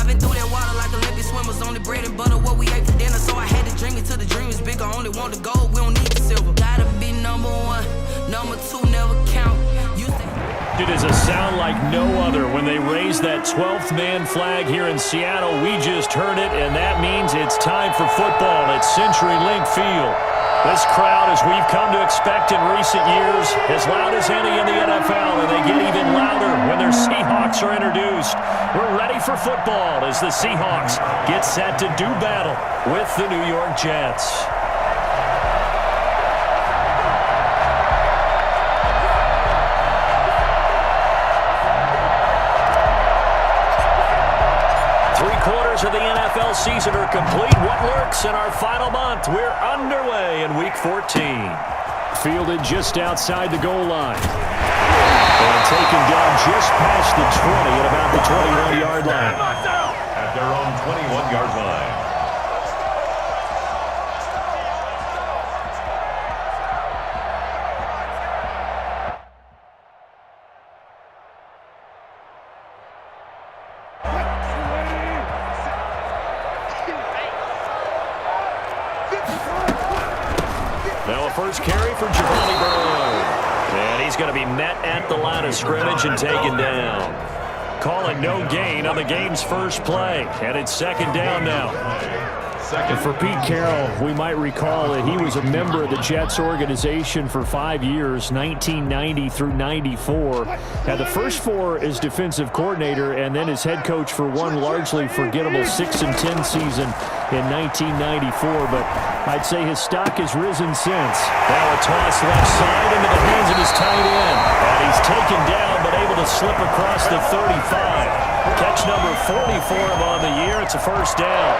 Diving through that water like Olympic swimmers. Only bread and butter, what we ate for dinner. So I had to dream it till the dream is bigger. Only want the gold, we don't need the silver. Gotta be number one, number two never count. It is a sound like no other when they raise that 12th man flag here in Seattle. We just heard it, and that means it's time for football at CenturyLink Field. This crowd, as we've come to expect in recent years, as loud as any in the NFL, and they get even louder when their Seahawks are introduced. We're ready for football as the Seahawks get set to do battle with the New York Jets. Of the NFL season are complete. What lurks in our final month? We're underway in Week 14. Fielded just outside the goal line. And taken down just past the 20 at about the 21-yard line. At their own 21-yard line. First carry for Giovanni Bernard. And he's going to be met at the line of scrimmage and taken down. Calling no gain on the game's first play. And it's second down now. And for Pete Carroll, we might recall that he was a member of the Jets organization for 5 years, 1990 through 94. Had the first 4 as defensive coordinator and then as head coach for one largely forgettable 6-10 season in 1994. But I'd say his stock has risen since. Now a toss left side into the hands of his tight end. And he's taken down but able to slip across the 35. Catch number 44 on the year. It's a first down.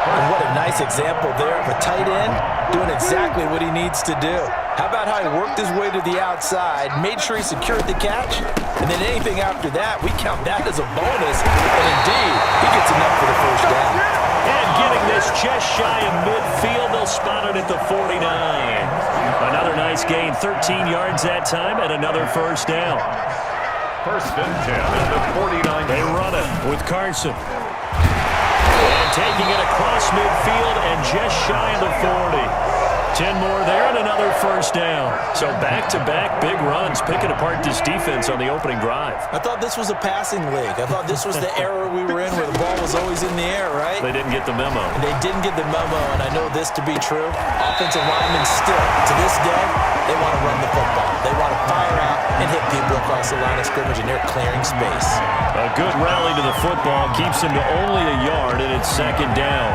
And what a nice example there of a tight end doing exactly what he needs to do. How about how he worked his way to the outside, made sure he secured the catch, and then anything after that, we count that as a bonus. And indeed, he gets enough for the first down. And getting this just shy of midfield, they'll spot it at the 49. Another nice gain, 13 yards that time, and another first down. First and 10 at the 49. They run it with Carson. And taking it across midfield and just shy of the 40. 10 more there and another first down. So back-to-back big runs, picking apart this defense on the opening drive. I thought this was a passing league. I thought this was the era we were in where the ball was always in the air, right? They didn't get the memo. And they didn't get the memo, and I know this to be true. Offensive linemen still, to this day, they want to run the football. They want to fire out and hit people across the line of scrimmage, and they're clearing space. A good rally to the football keeps them to only a yard, and it's second down.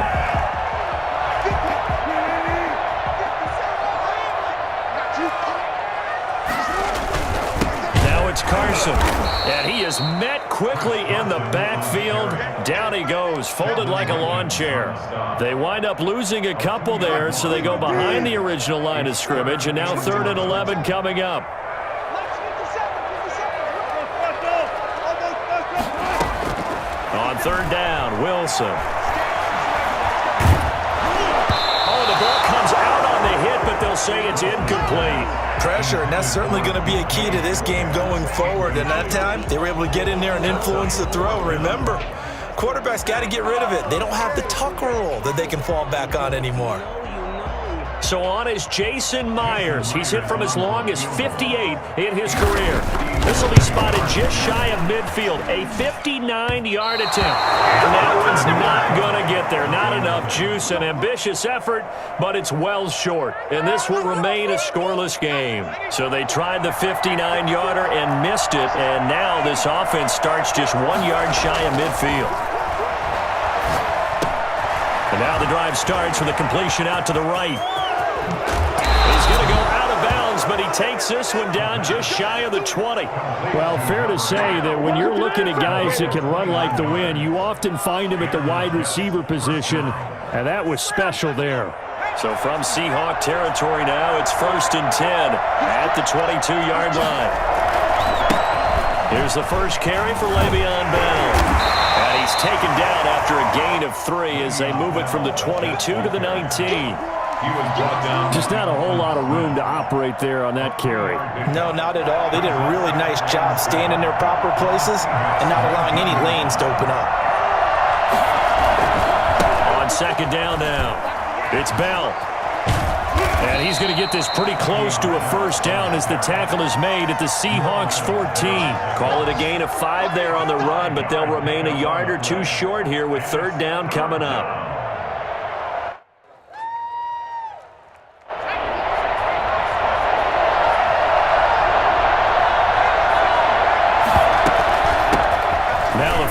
Carson, and he is met quickly in the backfield. Down he goes, folded like a lawn chair. They wind up losing a couple there, so they go behind the original line of scrimmage, and now 3rd and 11 coming up. On 3rd down, Wilson. Oh, the ball comes out on the hit, but they'll say it's incomplete. Pressure, and that's certainly going to be a key to this game going forward. And that time, they were able to get in there and influence the throw. Remember, quarterbacks got to get rid of it. They don't have the tuck roll that they can fall back on anymore. So on is Jason Myers. He's hit from as long as 58 in his career. This will be spotted just shy of midfield. A 59-yard attempt. And that one's not going to get there. Not enough juice. An ambitious effort, but it's well short. And this will remain a scoreless game. So they tried the 59-yarder and missed it. And now this offense starts just 1 yard shy of midfield. And now the drive starts with a completion out to the right. He's going to go out of bounds, but he takes this one down just shy of the 20. Well, fair to say that when you're looking at guys that can run like the wind, you often find them at the wide receiver position, and that was special there. So from Seahawk territory now, it's 1st and 10 at the 22-yard line. Here's the first carry for Le'Veon Bell. And he's taken down after a gain of 3 as they move it from the 22 to the 19. He was brought down. Just not a whole lot of room to operate there on that carry. No, not at all. They did a really nice job staying in their proper places and not allowing any lanes to open up. second down now. It's Bell. And he's going to get this pretty close to a first down as the tackle is made at the Seahawks 14. Call it a gain of 5 there on the run, but they'll remain a yard or two short here with third down coming up.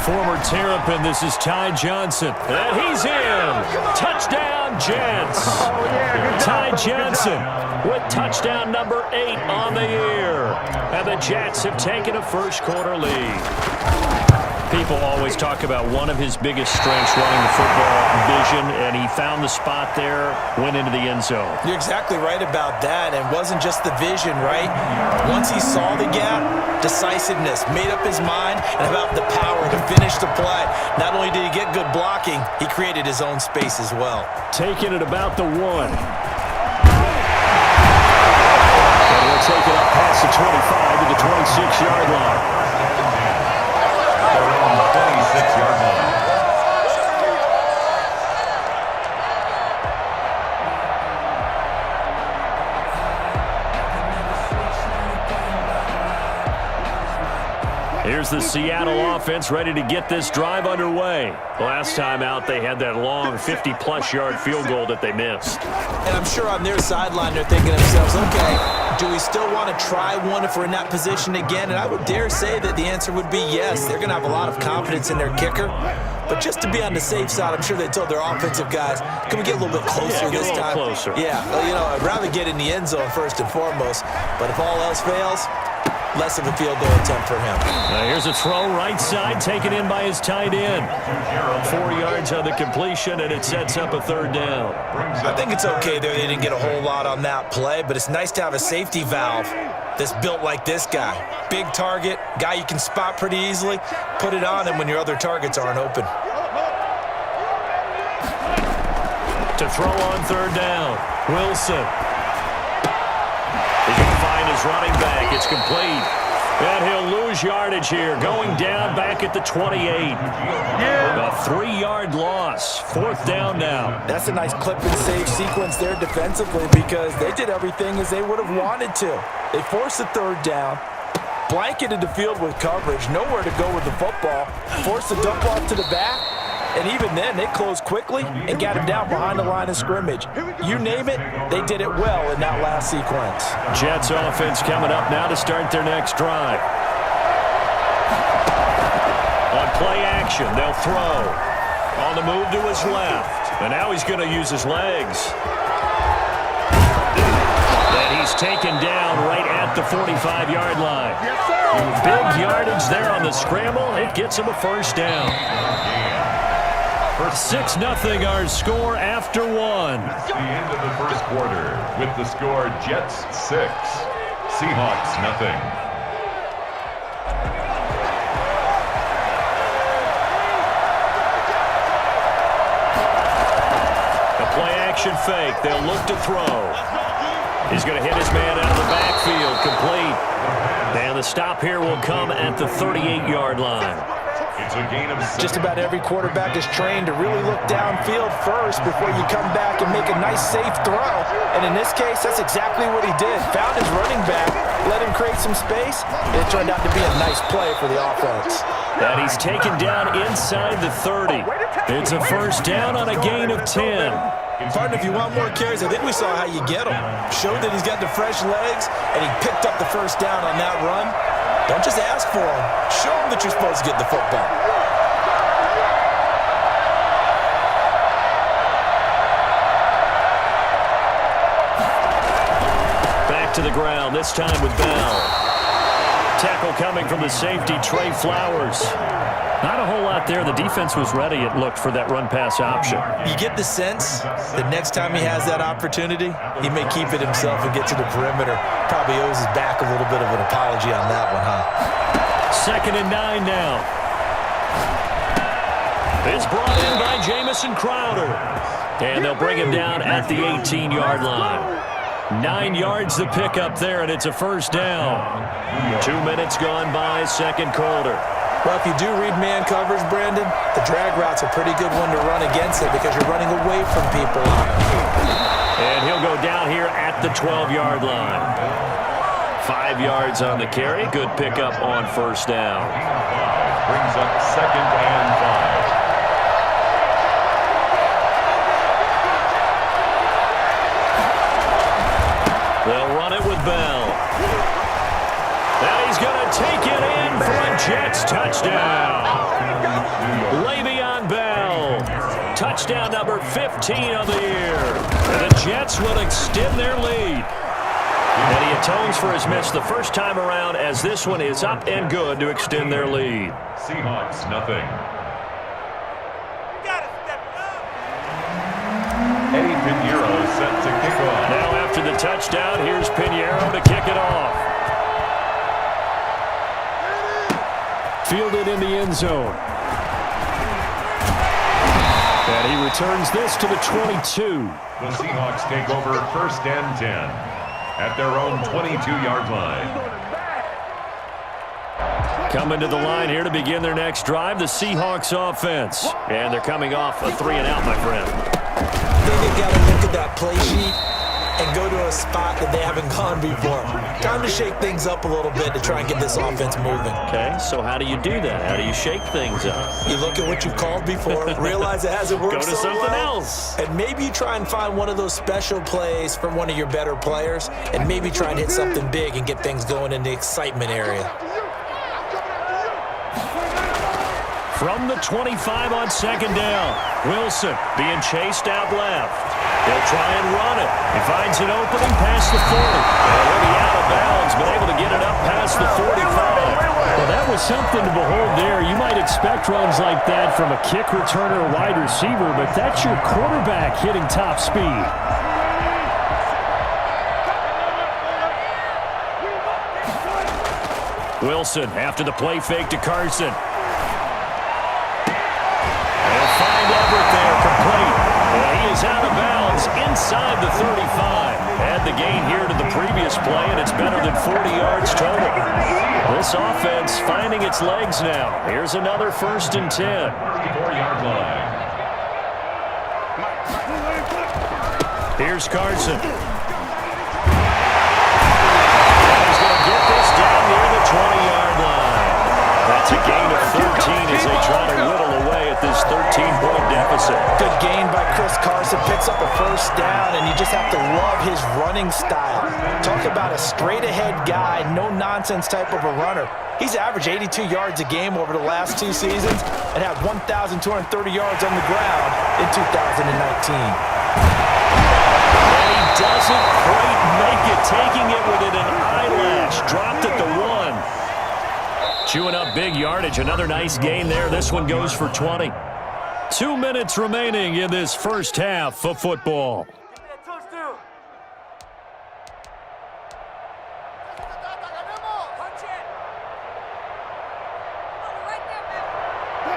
Former Terrapin, this is Ty Johnson. And he's in. Touchdown, Jets. Ty Johnson with touchdown number 8 on the year. And the Jets have taken a first quarter lead. People always talk about one of his biggest strengths running the football, vision, and he found the spot there, went into the end zone. You're exactly right about that. It wasn't just the vision, right? Once he saw the gap, decisiveness, made up his mind, and about the power to finish the play. Not only did he get good blocking, he created his own space as well. Taking it about the 1. And we'll take it up past the 25 to the 26-yard line. 26-yard line. Here's the Seattle offense ready to get this drive underway. Last time out, they had that long 50-plus yard field goal that they missed. And I'm sure on their sideline they're thinking to themselves, okay, do we still want to try one if we're in that position again? And I would dare say that the answer would be yes. They're going to have a lot of confidence in their kicker. But just to be on the safe side, I'm sure they told their offensive guys, can we get a little bit closer this time? Closer. Yeah, I'd rather get in the end zone first and foremost. But if all else fails, less of a field goal attempt for him. Now here's a throw right side, taken in by his tight end. 4 yards on the completion, and it sets up a third down. I think it's okay there. They didn't get a whole lot on that play, but it's nice to have a safety valve that's built like this guy. Big target, guy you can spot pretty easily. Put it on him when your other targets aren't open. To throw on third down, Wilson. He's going to find his running back. It's complete. And he'll lose yardage here. Going down back at the 28. A 3-yard loss. Fourth down now. That's a nice clip and save sequence there defensively because they did everything as they would have wanted to. They forced the third down, blanketed the field with coverage, nowhere to go with the football, forced the dump off to the back, and even then they closed quickly and got him down behind the line of scrimmage. You name it, they did it well in that last sequence. Jets offense coming up now to start their next drive. On play action, they'll throw. On the move to his left. And now he's going to use his legs. And he's taken down right at the 45-yard line. Big yardage there on the scramble. It gets him a first down. 6-0 our score after 1. It's the end of the first quarter with the score Jets 6, Seahawks nothing. A play-action fake. They'll look to throw. He's going to hit his man out of the backfield. Complete. And the stop here will come at the 38-yard line. It's a gain of 6. Just about every quarterback is trained to really look downfield first before you come back and make a nice, safe throw. And in this case, that's exactly what he did. Found his running back, let him create some space, and it turned out to be a nice play for the offense. And he's taken down inside the 30. It's a first down on a gain of 10. Partner, if you want more carries, I think we saw how you get him. Showed that he's got the fresh legs, and he picked up the first down on that run. Don't just ask for him. Show him that you're supposed to get the football. Back to the ground, this time with Bell. Tackle coming from the safety, Trey Flowers. Not a whole lot there. The defense was ready, it looked, for that run-pass option. You get the sense that next time he has that opportunity, he may keep it himself and get to the perimeter. Probably owes his back a little bit of an apology on that one, huh? 2nd and 9 now. It's brought in by Jamison Crowder. And they'll bring him down at the 18-yard line. 9 yards the pickup there, and it's a first down. 2 minutes gone by, second quarter. Well, if you do read man coverage, Brandon, the drag route's a pretty good one to run against it because you're running away from people on it. And he'll go down here at the 12-yard line. 5 yards on the carry. Good pickup on first down. Brings up 2nd and 5. They'll run it with Bell. And he's going to take it in for a Jets touchdown. Le'Veon Bell. Touchdown number 15 of the year. And the Jets will extend their lead. And he atones for his miss the first time around as this one is up and good to extend their lead. Seahawks, nothing. Eddie Pinheiro set to kick off. Now after the touchdown, here's Pinheiro to kick it off. Fielded in the end zone. And he returns this to the 22. The Seahawks take over 1st and 10 at their own 22-yard line. Coming to the line here to begin their next drive, the Seahawks offense. And they're coming off a 3-and-out, my friend. I think they've got to look at that play sheet and go to a spot that they haven't gone before. Time to shake things up a little bit to try and get this offense moving. Okay, so how do you do that? How do you shake things up? You look at what you've called before, realize it hasn't worked Go to so something well, else. and maybe you try and find one of those special plays from one of your better players, and maybe try and hit something big and get things going in the excitement area. From the 25 on 2nd down, Wilson being chased out left. He'll try and run it. He finds an opening past the 40. And he'll be out of bounds, but able to get it up past the 45. Well, that was something to behold there. You might expect runs like that from a kick returner or wide receiver, but that's your quarterback hitting top speed. Wilson after the play fake to Carson. They'll find Everett there, complete. And he is out of bounds inside the 35. Add the gain here to the previous play, and it's better than 40 yards total. This offense finding its legs now. Here's another 1st and 10. 4-yard line. Here's Carson. He's going to get this down near the 20-yard line. That's a gain of 13 as they try to whittle away at this 13-point deficit. Good gain by Chris Carson, picks up a 1st down, and you just have to love his running style. Talk about a straight-ahead guy, no-nonsense type of a runner. He's averaged 82 yards a game over the last 2 seasons and had 1,230 yards on the ground in 2019. And he doesn't quite make it, taking it within an eyelash. Dropped at the 1. Chewing up big yardage. Another nice gain there. This one goes for 20. 2 minutes remaining in this first half of football.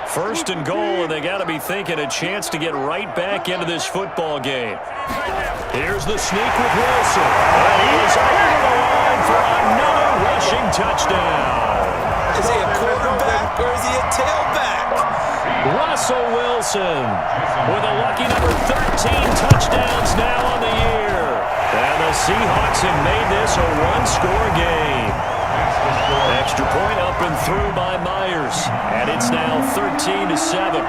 First and goal, and they got to be thinking a chance to get right back into this football game. Here's the sneak with Wilson. And he is over the line for another rushing touchdown. Is he a quarterback or is he a tailback? Russell Wilson with a lucky number 13 touchdowns now on the year. And the Seahawks have made this a one-score game. Extra point up and through by Myers. And it's now 13-7.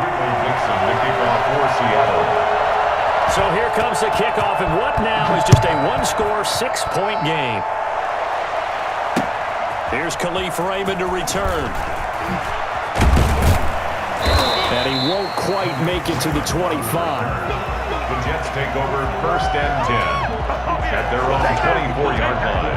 So here comes the kickoff, and what now is just a one-score, 6-point game. Here's Khalif Raymond to return. And he won't quite make it to the 25. The Jets take over 1st and 10 at their own 24-yard line.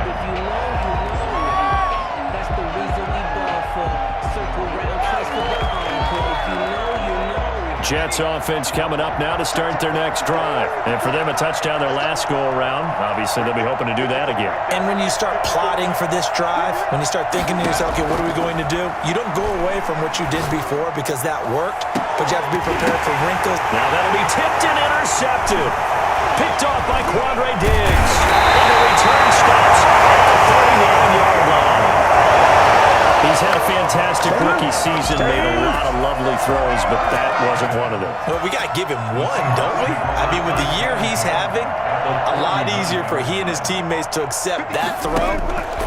That's the reason we ball for circle round, twice for the encore. If you know, you know. Jets offense coming up now to start their next drive. And for them, a touchdown their last go-around. Obviously, they'll be hoping to do that again. And when you start plotting for this drive, when you start thinking to yourself, okay, what are we going to do? You don't go away from what you did before because that worked, but you have to be prepared for wrinkles. Now that'll be tipped and intercepted. Picked off by Quandre Diggs. And the return stops at the 39-yard line. He's had a fantastic rookie season, made a lot of lovely throws, but that wasn't one of them. Well, we got to give him one, don't we? I mean, with the year he's having, a lot easier for he and his teammates to accept that throw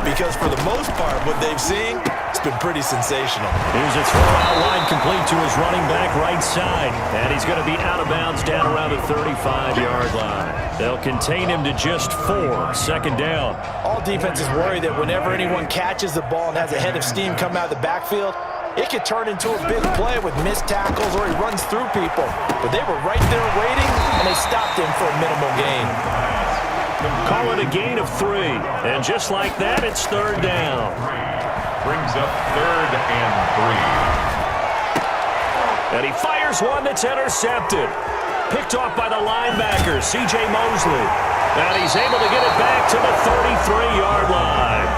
because for the most part, what they've seen, it's been pretty sensational. Here's a throw out wide complete to his running back right side, and he's going to be out of bounds down around the 35-yard line. They'll contain him to just 4, second down. All defenses worry that whenever anyone catches the ball and has a head of steam come out of the backfield, it could turn into a big play with missed tackles or he runs through people. But they were right there waiting, and they stopped him for a minimal gain. Call it a gain of 3, and just like that, it's third down. Brings up 3rd and 3. And he fires one that's intercepted. Picked off by the linebacker, C.J. Mosley. And he's able to get it back to the 33-yard line.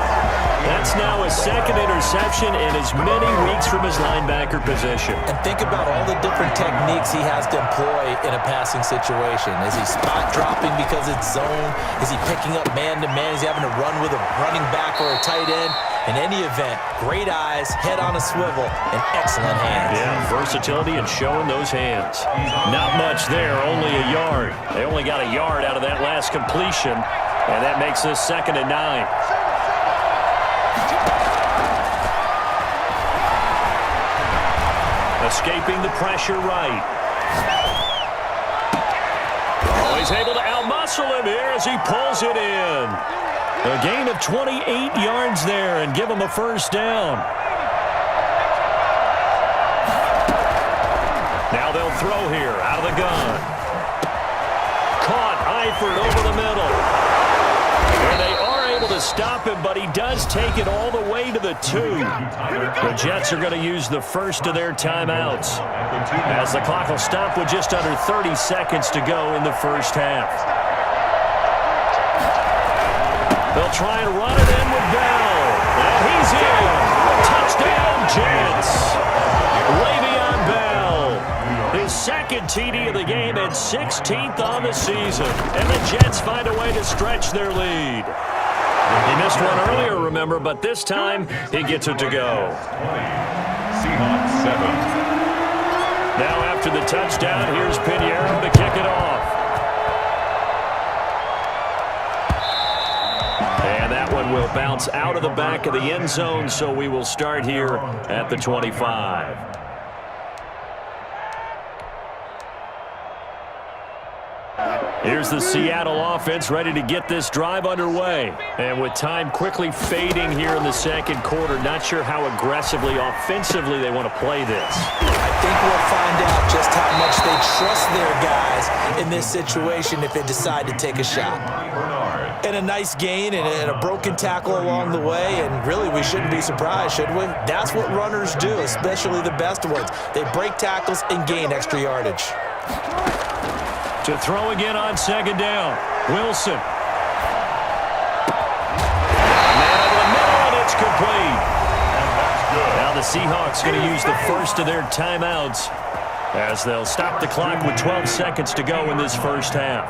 That's now his second interception in as many weeks from his linebacker position. And think about all the different techniques he has to employ in a passing situation. Is he spot dropping because it's zone? Is he picking up man-to-man? Is he having to run with a running back or a tight end? In any event, great eyes, head on a swivel, and excellent hands. Yeah, versatility and showing those hands. Not much there, only a yard. They only got a yard out of that last completion, and that makes this 2nd and 9. Escaping the pressure right. Oh, he's able to outmuscle him here as he pulls it in. A gain of 28 yards there and give him a first down. Now they'll throw here out of the gun. Caught Eifert over the middle. And they are able to stop him, but he does take it all the way to the 2. The Jets are going to use the first of their timeouts as the clock will stop with just under 30 seconds to go in the first half. They'll try and run it in with Bell. And he's in. Touchdown, Jets. Le'Veon Bell. His second TD of the game and 16th on the season. And the Jets find a way to stretch their lead. He missed one earlier, remember, but this time he gets it to go. Seahawks 7. Now after the touchdown, here's Pinheiro to kick it off. And that one will bounce out of the back of the end zone, so we will start here at the 25. Here's the Seattle offense ready to get this drive underway. And with time quickly fading here in the second quarter, not sure how aggressively, offensively they want to play this. I think we'll find out just how much they trust their guys in this situation if they decide to take a shot. And a nice gain and a broken tackle along the way, and really we shouldn't be surprised, should we? That's what runners do, especially the best ones. They break tackles and gain extra yardage. To throw again on second down. Wilson. Man over the middle, and it's complete. Now the Seahawks going to use the first of their timeouts as they'll stop the clock with 12 seconds to go in this first half.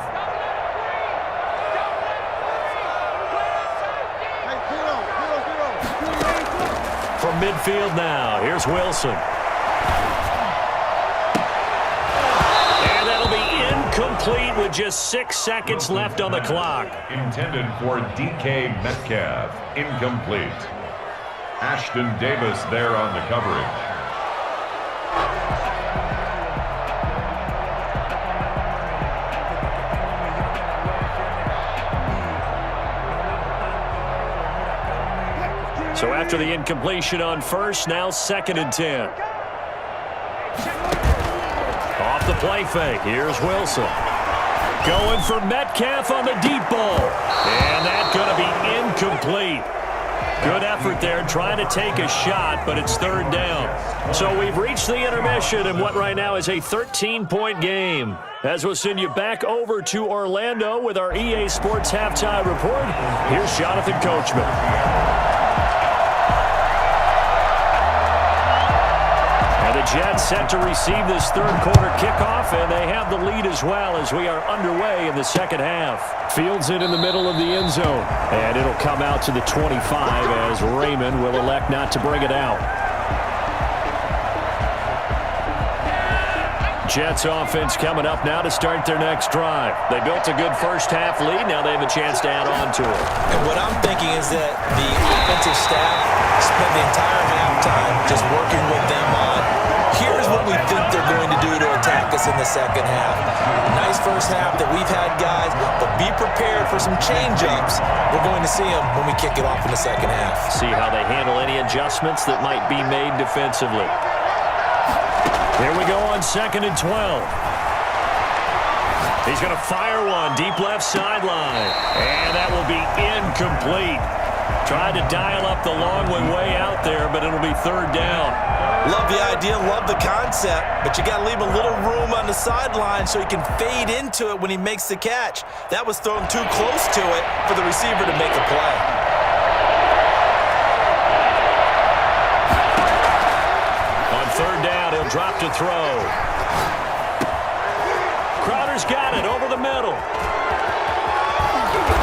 From midfield now, here's Wilson. Complete with just 6 seconds left on the clock. Intended for DK Metcalf. Incomplete. Ashton Davis there on the coverage. So after the incompletion on first, now 2nd and 10. Off the play fake, here's Wilson. Going for Metcalf on the deep ball. And that's going to be incomplete. Good effort there, trying to take a shot, but it's third down. So we've reached the intermission in what right now is a 13-point game. As we'll send you back over to Orlando with our EA Sports Halftime Report, here's Jonathan Coachman. And the the Jets set to receive this third quarter kickoff, and they have the lead as well as we are underway in the second half. Fields it in the middle of the end zone, and it'll come out to the 25 as Raymond will elect not to bring it out. Jets offense coming up now to start their next drive. They built a good first-half lead. Now they have a chance to add on to it. And what I'm thinking is that the offensive staff spent the entire halftime just working with them on, here's what we think they're going to do to attack us in the second half. Nice first half that we've had, guys, but be prepared for some change-ups. We're going to see them when we kick it off in the second half. See how they handle any adjustments that might be made defensively. Here we go on 2nd and 12. He's going to fire one deep left sideline. And that will be incomplete. Tried to dial up the long one way out there, but it'll be third down. Love the idea, love the concept, but you got to leave a little room on the sideline so he can fade into it when he makes the catch. That was thrown too close to it for the receiver to make a play. On third down, he'll drop to throw. Crowder's got it over the middle.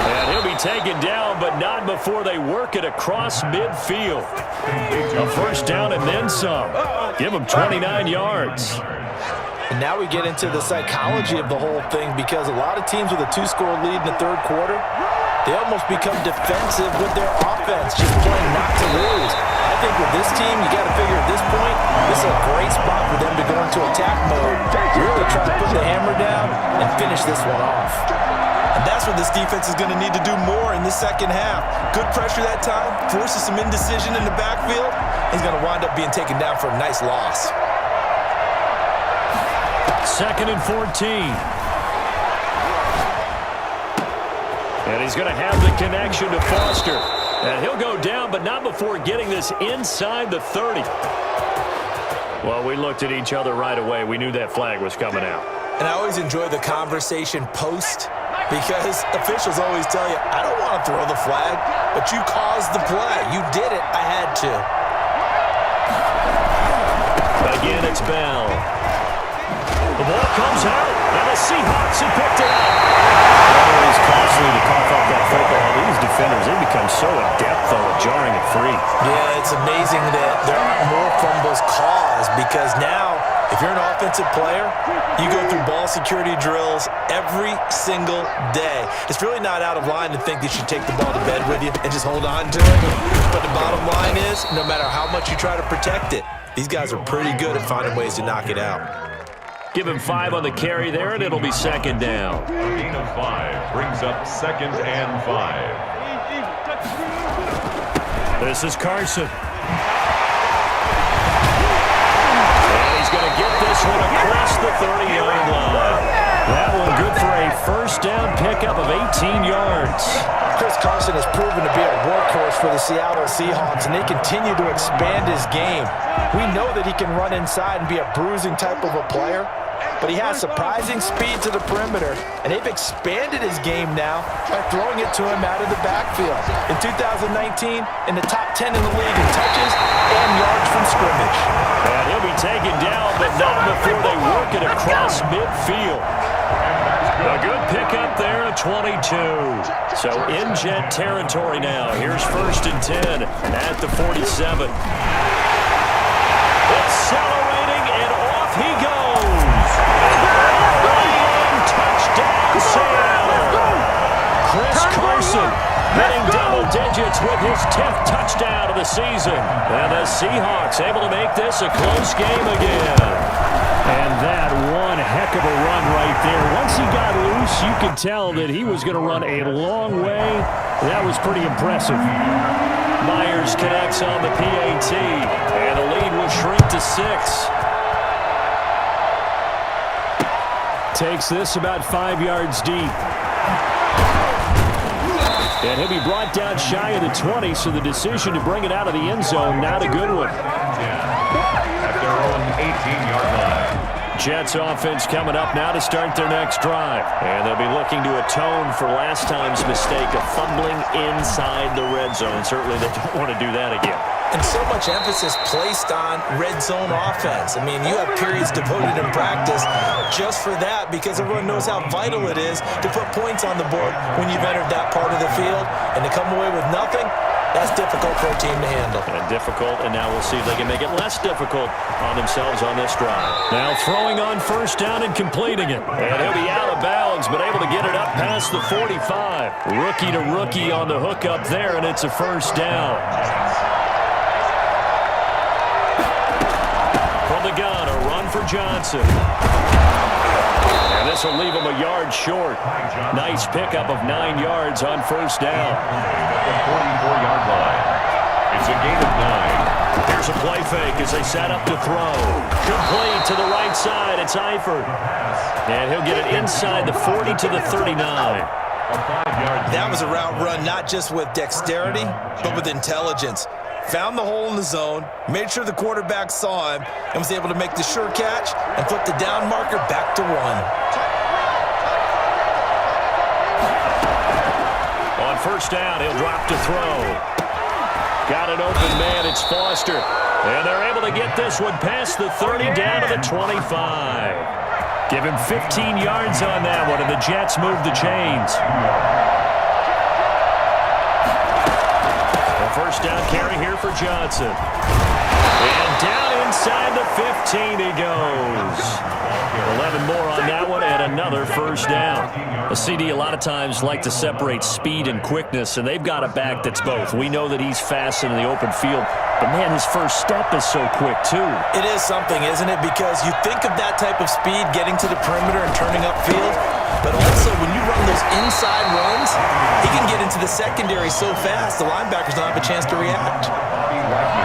And he'll be taken down, but not before they work it across midfield. A first down and then some. Give him 29 yards. And now we get into the psychology of the whole thing, because a lot of teams with a 2-score lead in the third quarter, they almost become defensive with their offense, just playing not to lose. I think with this team, you got to figure at this point, this is a great spot for them to go into attack mode, really try to put the hammer down and finish this one off. And that's what this defense is going to need to do more in the second half. Good pressure that time, forces some indecision in the backfield. He's going to wind up being taken down for a nice loss. 2nd and 14. And he's going to have the connection to Foster. And he'll go down, but not before getting this inside the 30. Well, we looked at each other right away. We knew that flag was coming out. And I always enjoy the conversation post, because officials always tell you, I don't want to throw the flag, but you caused the play. You did it. I had to. Again, it's Bell. The ball comes out, and the Seahawks have picked it up. Always costly to cough up that football. These defenders, they become so adept, though, at jarring it free. Yeah, it's amazing that there aren't more fumbles caused, because now, if you're an offensive player, you go through ball security drills every single day. It's really not out of line to think that you should take the ball to bed with you and just hold on to it. But the bottom line is, no matter how much you try to protect it, these guys are pretty good at finding ways to knock it out. Give him 5 on the carry there, and it'll be second down. A gain of 5 brings up 2nd and 5. This is Carson. And he's going to get this one across the 30-yard line. That one good for a first down pickup of 18 yards. Chris Carson has proven to be a workhorse for the Seattle Seahawks, and they continue to expand his game. We know that he can run inside and be a bruising type of a player, but he has surprising speed to the perimeter, and they've expanded his game now by throwing it to him out of the backfield. In 2019, in the top 10 in the league in touches and yards from scrimmage. And he'll be taken down, but not before they work it across midfield. A good pickup there at 22. So in Jet territory now. Here's 1st and 10 at the 47. Accelerating, and off he goes. Touchdown, Seattle. Chris Carson hitting double digits with his 10th touchdown of the season. And the Seahawks able to make this a close game again. And that one heck of a run right there. Once he got loose, you could tell that he was going to run a long way. That was pretty impressive. Myers connects on the PAT, and the lead will shrink to 6. Takes this about 5 yards deep. And he'll be brought down shy of the 20, so the decision to bring it out of the end zone, not a good one. At their own 18-yard line. Jets offense coming up now to start their next drive. And they'll be looking to atone for last time's mistake of fumbling inside the red zone. Certainly they don't want to do that again. And so much emphasis placed on red zone offense. I mean, you have periods devoted in practice just for that because everyone knows how vital it is to put points on the board when you've entered that part of the field. And to come away with nothing, that's difficult for a team to handle. And difficult, and now we'll see if they can make it less difficult on themselves on this drive. Now throwing on first down and completing it. And he'll be out of bounds, but able to get it up past the 45. Rookie to rookie on the hook up there, and it's a first down. From the gun, a run for Johnson. And this will leave him a yard short. Nice pickup of 9 yards on first down. The 44-yard line. It's a gain of 9. Here's a play fake as they set up to throw. Complete to the right side. It's Eifert. And he'll get it inside the 40 to the 39. That was a route run not just with dexterity, but with intelligence. Found the hole in the zone, made sure the quarterback saw him, and was able to make the sure catch and flip the down marker back to 1. On first down, he'll drop to throw. Got an open man, it's Foster. And they're able to get this one past the 30 down to the 25. Give him 15 yards on that one, and the Jets move the chains. First down carry here for Johnson. And down inside the 15 he goes. 11 more on that one and another first down. A CD a lot of times like to separate speed and quickness, and they've got a back that's both. We know that he's fast in the open field, but man, his first step is so quick too. It is something, isn't it? Because you think of that type of speed getting to the perimeter and turning upfield, but also when you run those inside runs, he can get into the secondary so fast the linebackers don't have a chance to react.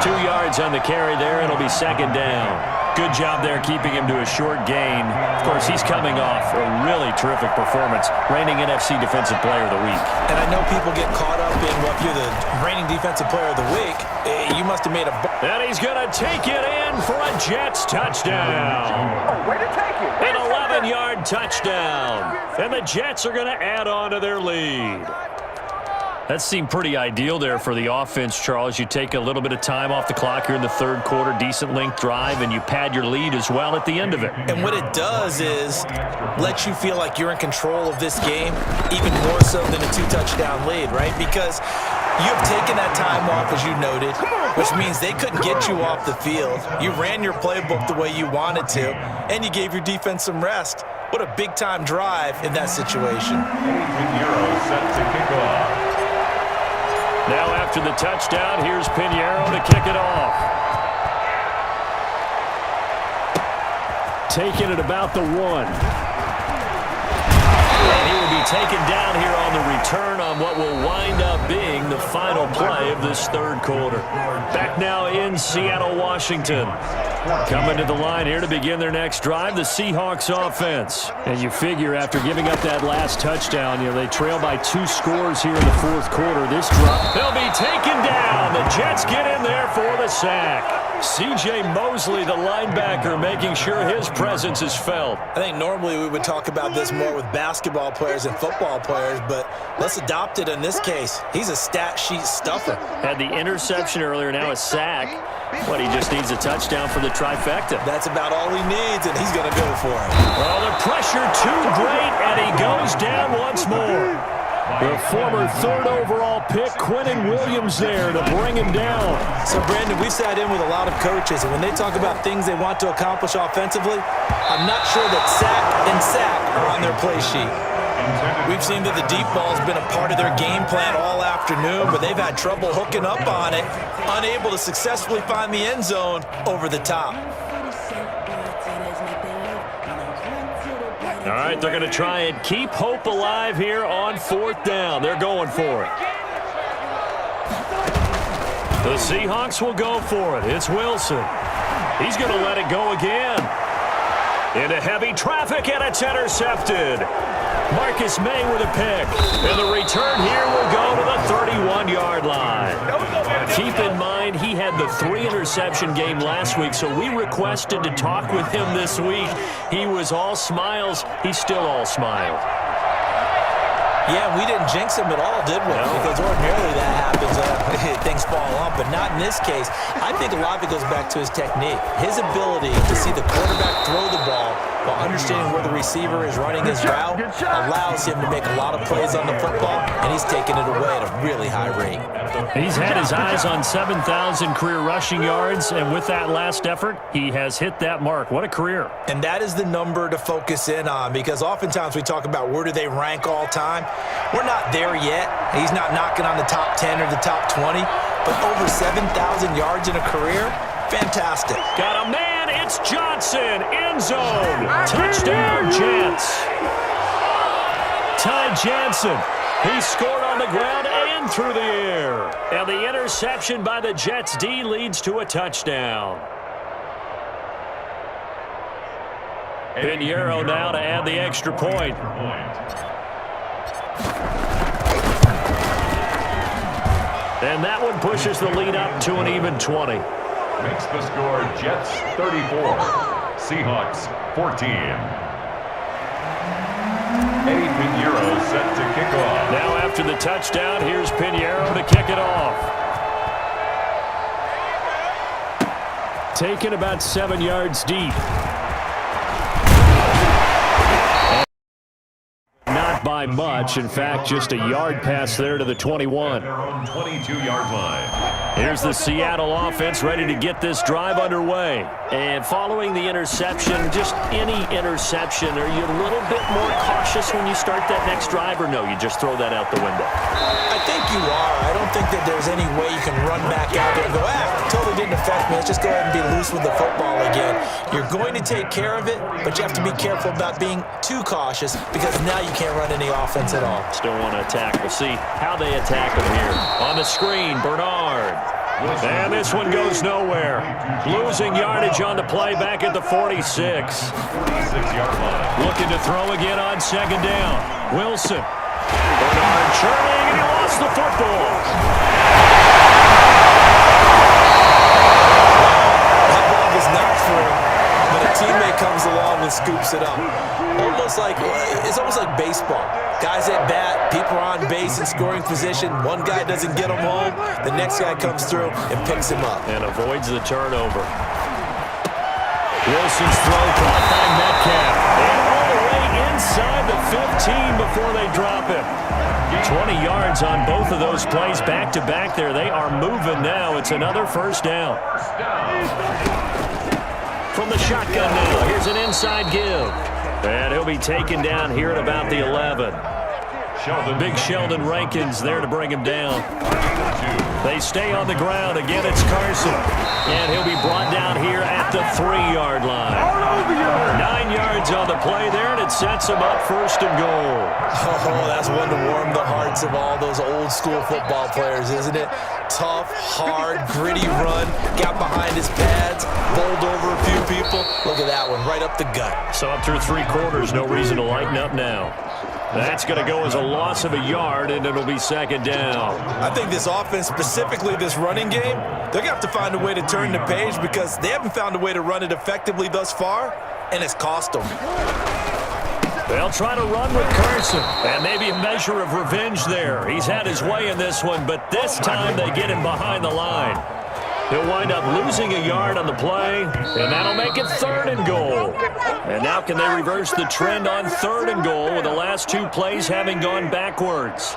2 yards on the carry there, and it'll be second down. Good job there keeping him to a short gain. Of course, he's coming off a really terrific performance, reigning NFC Defensive Player of the Week. And I know people get caught up in, well, if you're the reigning Defensive Player of the Week, you must have made a... And he's going to take it in for a Jets touchdown. Way to take it. An 11-yard touchdown. And the Jets are going to add on to their lead. That seemed pretty ideal there for the offense, Charles. You take a little bit of time off the clock here in the third quarter, decent length drive, and you pad your lead as well at the end of it. And what it does is let you feel like you're in control of this game, even more so than a 2-touchdown lead, right? Because you have taken that time off, as you noted, which means they couldn't get you off the field. You ran your playbook the way you wanted to, and you gave your defense some rest. What a big-time drive in that situation. Pinheiro set to kick off. Now after the touchdown, here's Pinheiro to kick it off. Taking it about the 1. And he will be taken down here on the return on what will wind up being the final play of this third quarter. Back now in Seattle, Washington. Coming to the line here to begin their next drive, the Seahawks offense. And you figure after giving up that last touchdown, they trail by 2 scores here in the fourth quarter. This drop, they'll be taken down. The Jets get in there for the sack. C.J. Mosley, the linebacker, making sure his presence is felt. I think normally we would talk about this more with basketball players and football players, but let's adopt it in this case. He's a stat sheet stuffer. Had the interception earlier, now a sack. But he just needs a touchdown for the trifecta. That's about all he needs, and he's going to go for it. Well, the pressure too great, and he goes down once more. The former 3rd overall pick, Quinnen Williams, there to bring him down. So, Brandon, we've sat in with a lot of coaches, and when they talk about things they want to accomplish offensively, I'm not sure that sack are on their play sheet. We've seen that the deep ball has been a part of their game plan all afternoon, but they've had trouble hooking up on it, unable to successfully find the end zone over the top. All right, they're going to try and keep hope alive here on 4th down. They're going for it. The Seahawks will go for it. It's Wilson. He's going to let it go again. Into heavy traffic, and it's intercepted. Marcus May with a pick. And the return here will go to the 31-yard line. Keep in mind, he had the 3-interception game last week, so we requested to talk with him this week. He was all smiles. He's still all smile. Yeah, we didn't jinx him at all, did we? No. Because ordinarily that happens. Things fall off, but not in this case. I think a lot of it goes back to his technique. His ability to see the quarterback throw the ball while understanding where the receiver is running his route allows him to make a lot of plays on the football, and he's taking it away at a really high rate. He's had his eyes on 7,000 career rushing yards, and with that last effort, he has hit that mark. What a career. And that is the number to focus in on, because oftentimes we talk about where do they rank all time. We're not there yet. He's not knocking on the top 10 or the top 20, but over 7,000 yards in a career, fantastic. Got a man, it's Johnson, end zone, touchdown Jets. Ty Johnson, he scored on the ground and through the air. And the interception by the Jets D leads to a touchdown. Pinheiro now to add the extra point. And that one pushes the lead up to an even 20. Makes the score Jets 34, Seahawks 14. Eddie Pinheiro set to kick off. Now after the touchdown, here's Pinheiro to kick it off. Taken about 7 yards deep. Not by much. In fact, just a yard pass there to the 21. Their own 22-yard line. Here's the Seattle offense ready to get this drive underway. And following the interception, just any interception, are you a little bit more cautious when you start that next drive, or no, you just throw that out the window? I think you are. I don't think that there's any way you can run back out there and go, totally didn't affect me. Let's just go ahead and be loose with the football again. You're going to take care of it, but you have to be careful about being too cautious, because now you can't run any offense at all. Still want to attack. We'll see how they attack them here. On the screen, Bernard. And this one goes nowhere. Losing yardage on the play back at the 46. 46-yard line. Looking to throw again on second down. Wilson. Bernard churning, and he lost the football. That ball was not for him, but a teammate comes along and scoops it up. It's almost like baseball. Guys at bat, people are on base in scoring position. One guy doesn't get him home. The next guy comes through and picks him up. And avoids the turnover. Wilson's throw caught by Metcalf. And all the way inside the 15 before they drop him. 20 yards on both of those plays back-to-back there. They are moving now. It's another first down. From the shotgun now, here's an inside give. And he'll be taken down here at about the 11. Big Sheldon Rankins there to bring him down. They stay on the ground. Again, it's Carson. And he'll be brought down here at the 3-yard line. 9 yards on the play there, and it sets him up first and goal. Oh, that's one to warm the hearts of all those old-school football players, isn't it? Tough, hard, gritty run. Got behind his pads, bowled over a few people. Look at that one, right up the gut. So up through 3 quarters, no reason to lighten up now. That's going to go as a loss of a yard, and it'll be second down. I think this offense, specifically this running game, they're going to have to find a way to turn the page, because they haven't found a way to run it effectively thus far, and it's cost them. They'll try to run with Carson, and maybe a measure of revenge there. He's had his way in this one, but this time they get him behind the line. He'll wind up losing a yard on the play, and that'll make it 3rd and goal. And now can they reverse the trend on 3rd and goal with the last 2 plays having gone backwards?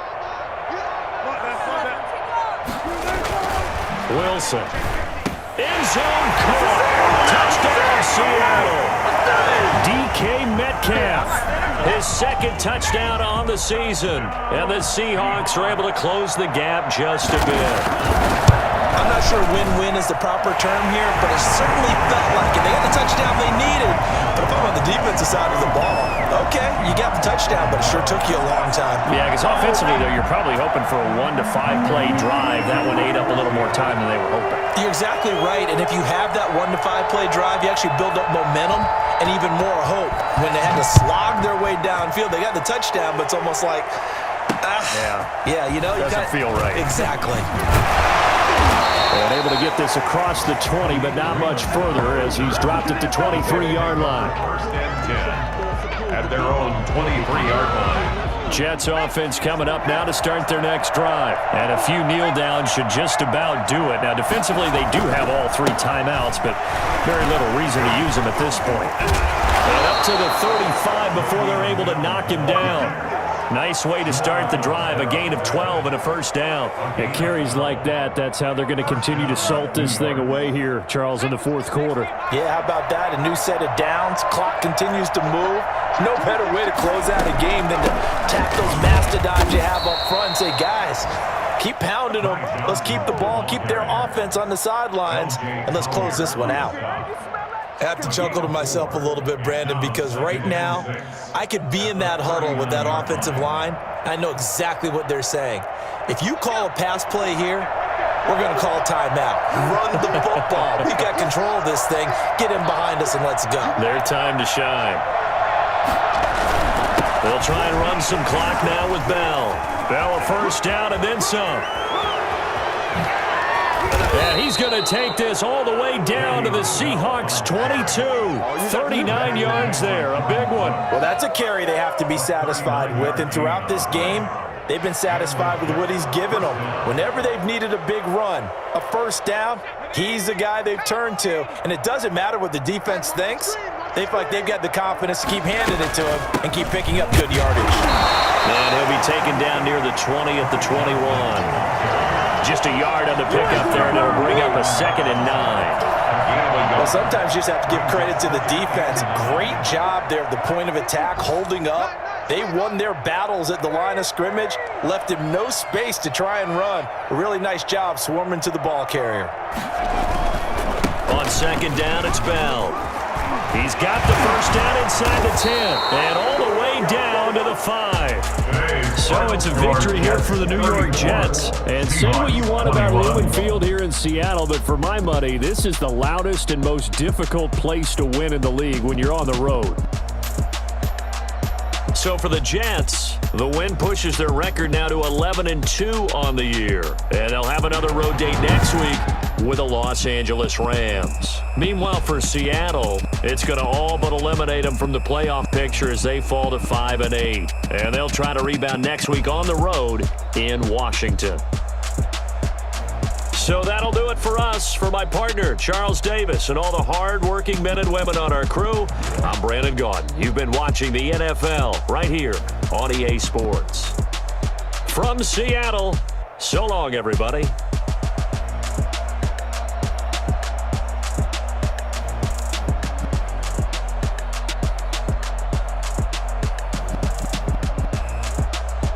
Wilson. End zone caught. Touchdown, Seattle. DK Metcalf. His 2nd touchdown on the season. And the Seahawks are able to close the gap just a bit. I'm not sure win-win is the proper term here, but it certainly felt like it. They got the touchdown they needed. But if I'm on the defensive side of the ball, okay, you got the touchdown, but it sure took you a long time. Yeah, because offensively, though, you're probably hoping for a 1 to 5 play drive. That one ate up a little more time than they were hoping. You're exactly right, and if you have that 1 to 5 play drive, you actually build up momentum and even more hope. When they had to slog their way downfield, they got the touchdown, but it's almost like, yeah, you know, doesn't feel right. Exactly. And able to get this across the 20, but not much further as he's dropped it to 23-yard line. First and 10 at their own 23-yard line. Jets offense coming up now to start their next drive. And a few kneel downs should just about do it. Now, defensively, they do have all 3 timeouts, but very little reason to use them at this point. And up to the 35 before they're able to knock him down. Nice way to start the drive, a gain of 12 and a first down. It carries like that. That's how they're going to continue to salt this thing away here, Charles, in the fourth quarter. Yeah, how about that? A new set of downs. Clock continues to move. No better way to close out a game than to tap those mastodons you have up front and say, guys, keep pounding them. Let's keep the ball, keep their offense on the sidelines, and let's close this one out. I have to chuckle to myself a little bit, Brandon, because right now I could be in that huddle with that offensive line. I know exactly what they're saying. If you call a pass play here, we're going to call timeout. Run the football. We got control of this thing. Get him behind us and let's go. Their time to shine. They'll try and run some clock now with Bell. Bell a first down and then some. And he's going to take this all the way down to the Seahawks 22. 39 yards there, a big one. Well, that's a carry they have to be satisfied with. And throughout this game, they've been satisfied with what he's given them. Whenever they've needed a big run, a first down, he's the guy they've turned to. And it doesn't matter what the defense thinks. They feel like they've got the confidence to keep handing it to him and keep picking up good yardage. And he'll be taken down near the 20 at the 21. Just a yard on the pickup there, and it'll bring up a 2nd and 9. Well, sometimes you just have to give credit to the defense. Great job there at the point of attack, holding up. They won their battles at the line of scrimmage, left him no space to try and run. A really nice job swarming to the ball carrier. On 2nd down, it's Bell. He's got the first down inside the 10, and all the way down to the 5. So it's a victory here for the New York Jets. And say what you want about Lumen Field here in Seattle, but for my money, this is the loudest and most difficult place to win in the league when you're on the road. So for the Jets, the win pushes their record now to 11-2 on the year. And they'll have another road date next week with the Los Angeles Rams. Meanwhile, for Seattle, it's going to all but eliminate them from the playoff picture as they fall to 5-8. And they'll try to rebound next week on the road in Washington. So that'll do it for us. For my partner, Charles Davis, and all the hard-working men and women on our crew, I'm Brandon Gaudin. You've been watching the NFL right here on EA Sports. From Seattle, so long, everybody.